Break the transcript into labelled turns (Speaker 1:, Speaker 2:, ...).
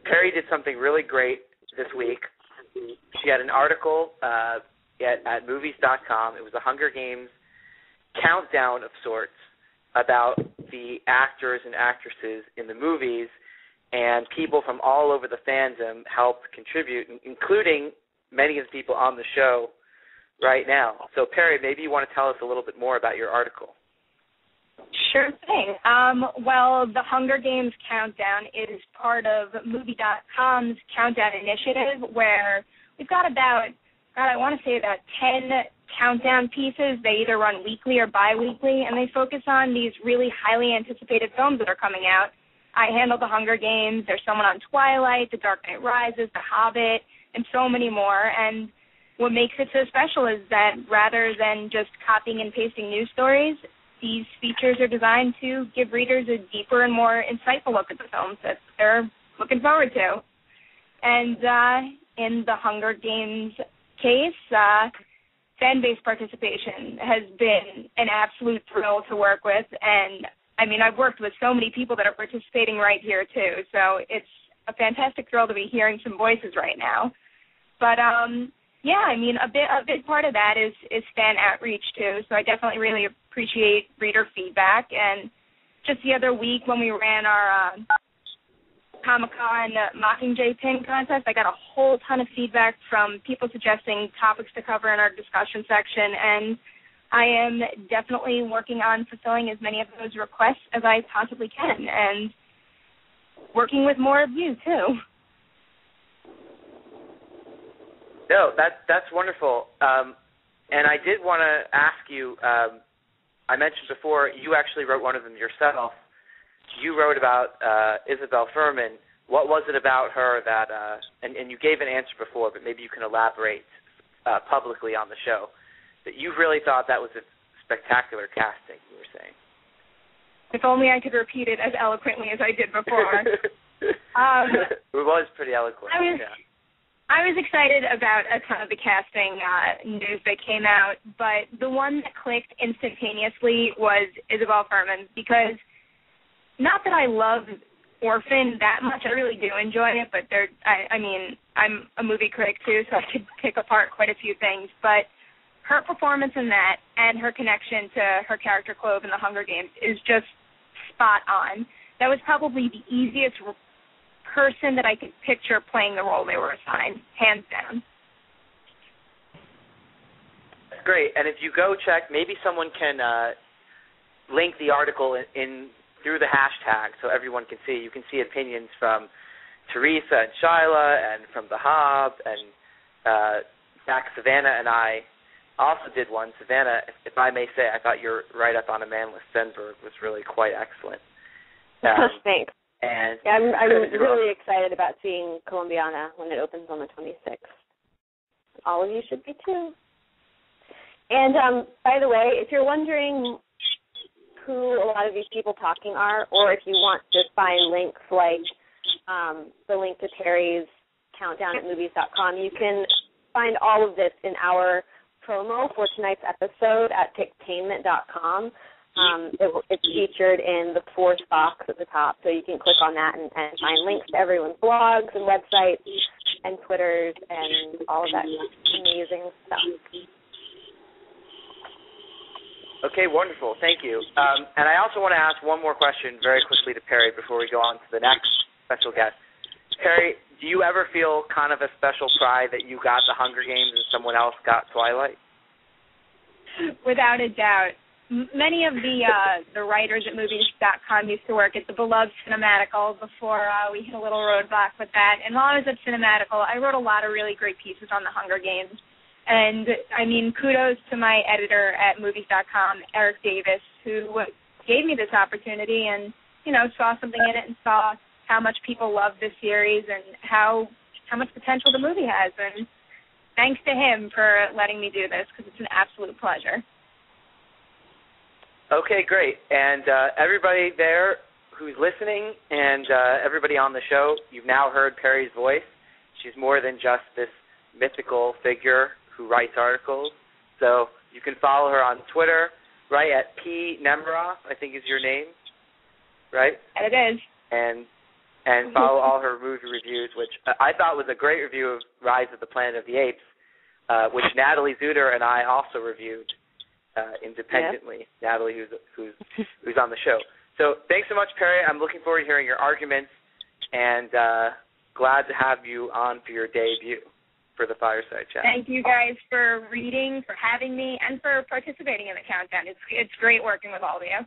Speaker 1: Perri did something really great this week. She had an article at movies.com. It was a Hunger Games countdown of sorts about the actors and actresses in the movies, and people from all over the fandom helped contribute, including many of the people on the show right now. So, Perri, maybe you want to tell us a little bit more about your article.
Speaker 2: Sure thing. Well, the Hunger Games Countdown is part of Movie.com's Countdown Initiative, where we've got about 10 countdown pieces. They either run weekly or bi-weekly, and they focus on these really highly anticipated films that are coming out. I handle the Hunger Games. There's someone on Twilight, The Dark Knight Rises, The Hobbit, and so many more. And what makes it so special is that rather than just copying and pasting news stories, these features are designed to give readers a deeper and more insightful look at the films that they're looking forward to. And in the Hunger Games case, fan-based participation has been an absolute thrill to work with. And, I mean, I've worked with so many people that are participating right here, too. So it's a fantastic thrill to be hearing some voices right now. But, yeah, I mean, a big part of that is fan outreach, too. So I definitely really appreciate reader feedback. And just the other week when we ran our Comic-Con Mockingjay pin contest, I got a whole ton of feedback from people suggesting topics to cover in our discussion section. And I am definitely working on fulfilling as many of those requests as I possibly can and working with more of you, too.
Speaker 1: No, that's wonderful. And I did want to ask you, I mentioned before, you actually wrote one of them yourself. You wrote about Isabel Fuhrman. What was it about her that, and you gave an answer before, but maybe you can elaborate publicly on the show, that you really thought that was a spectacular casting, you were saying.
Speaker 2: If only I could repeat it as eloquently as I did before.
Speaker 1: It was pretty eloquent,
Speaker 2: I was excited about a ton of the casting news that came out, but the one that clicked instantaneously was Isabel Fuhrman, because not that I love Orphan that much. I really do enjoy it, but I mean, I'm a movie critic too, so I could pick apart quite a few things, but her performance in that and her connection to her character Clove in the Hunger Games is just spot on. That was probably the easiest person that I could picture playing the role they were assigned, hands down.
Speaker 1: That's great. And if you go check, maybe someone can link the article in through the hashtag so everyone can see. You can see opinions from Teresa and Shylah and from the Hob and Savanna and I also did one. Savanna, if I may say, I thought your write-up on Amanda Spunberg was really quite excellent.
Speaker 3: Thanks.
Speaker 1: And
Speaker 3: yeah, I'm really excited about seeing Colombiana when it opens on the 26th. All of you should be too. And by the way, if you're wondering who a lot of these people talking are, or if you want to find links like the link to Perri's countdown at movies.com, you can find all of this in our promo for tonight's episode at Picktainment.com. It's featured in the fourth box at the top, so you can click on that and find links to everyone's blogs and websites and Twitters and all of that amazing stuff.
Speaker 1: Okay, wonderful. Thank you. And I also want to ask one more question very quickly to Perri before we go on to the next special guest. Perri, do you ever feel kind of a special pride that you got the Hunger Games and someone else got Twilight?
Speaker 2: Without a doubt. Many of the writers at Movies.com used to work at the beloved Cinematical before we hit a little roadblock with that. And while I was at Cinematical, I wrote a lot of really great pieces on the Hunger Games. And, I mean, kudos to my editor at Movies.com, Eric Davis, who gave me this opportunity and, you know, saw something in it and saw how much people love this series and how much potential the movie has. And thanks to him for letting me do this, because it's an absolute pleasure.
Speaker 1: Okay, great. And everybody there who's listening and everybody on the show, you've now heard Perri's voice. She's more than just this mythical figure who writes articles. So you can follow her on Twitter, right, at Perri Nemiroff, I think is your name, right?
Speaker 2: It is.
Speaker 1: And and follow all her movie reviews, which I thought was a great review of Rise of the Planet of the Apes, which Natalie Zuter and I also reviewed independently. Yep. Natalie, who's on the show. So thanks so much, Perri. I'm looking forward to hearing your arguments, and glad to have you on for your debut for the Fireside Chat.
Speaker 2: Thank you guys for reading, for having me, and for participating in the countdown. It's great working with all of you.